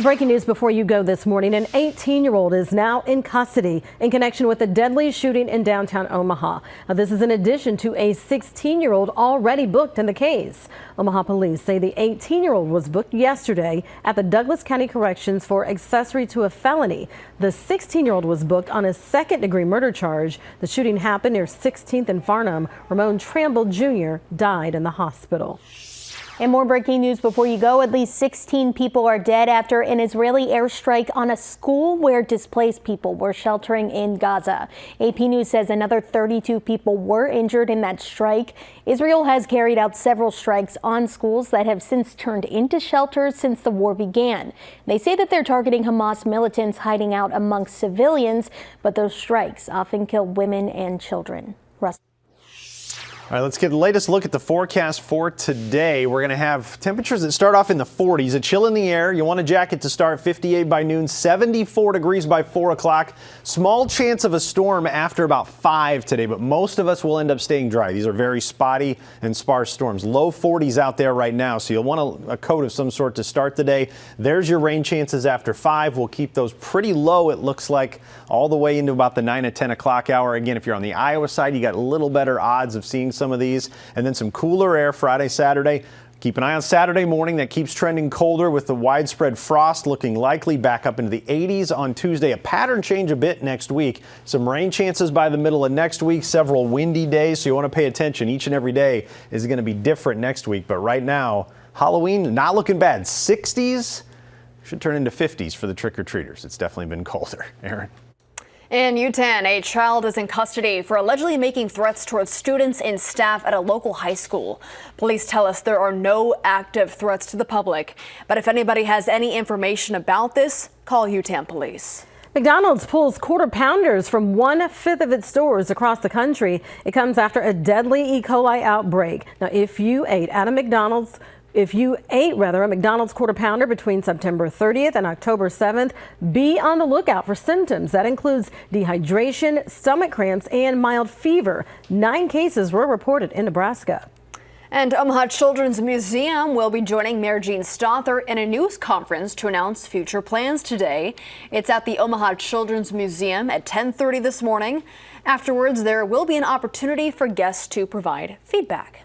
Breaking news before you go this morning. An 18-year-old is now in custody in connection with a deadly shooting in downtown Omaha. Now, this is in addition to a 16-year-old already booked in the case. Omaha police say the 18-year-old was booked yesterday at the Douglas County Corrections for accessory to a felony. The 16-year-old was booked on a second-degree murder charge. The shooting happened near 16th and Farnham. Ramon Tramble Jr. died in the hospital. And more breaking news before you go. At least 16 people are dead after an Israeli airstrike on a school where displaced people were sheltering in Gaza. AP News says another 32 people were injured in that strike. Israel has carried out several strikes on schools that have since turned into shelters since the war began. They say that they're targeting Hamas militants hiding out amongst civilians, but those strikes often kill women and children. Russ. All right, let's get the latest look at the forecast for today. We're going to have temperatures that start off in the 40s, a chill in the air. You want a jacket to start 58 by noon, 74 degrees by 4 o'clock. Small chance of a storm after about 5 today, but most of us will end up staying dry. These are very spotty and sparse storms. Low 40s out there right now, so you'll want a coat of some sort to start the day. There's your rain chances after 5. We'll keep those pretty low, it looks like, all the way into about the 9 or 10 o'clock hour. Again, if you're on the Iowa side, you got a little better odds of seeing some of these, and then some cooler air Friday, Saturday. Keep an eye on Saturday morning. That keeps trending colder with the widespread frost looking likely back up into the 80s on Tuesday. A pattern change a bit next week. Some rain chances by the middle of next week. Several windy days, so you want to pay attention. Each and every day is going to be different next week. But right now, Halloween not looking bad. 60s should turn into 50s for the trick-or-treaters. It's definitely been colder. Aaron. In Utah, a child is in custody for allegedly making threats towards students and staff at a local high school. Police tell us there are no active threats to the public, but if anybody has any information about this, call Utah police. McDonald's pulls quarter pounders from 1/5 of its stores across the country. It comes after a deadly E. coli outbreak. Now, if you ate a McDonald's quarter pounder between September 30th and October 7th, be on the lookout for symptoms. That includes dehydration, stomach cramps, and mild fever. 9 cases were reported in Nebraska. And Omaha Children's Museum will be joining Mayor Gene Stother in a news conference to announce future plans today. It's at the Omaha Children's Museum at 10:30 this morning. Afterwards, there will be an opportunity for guests to provide feedback.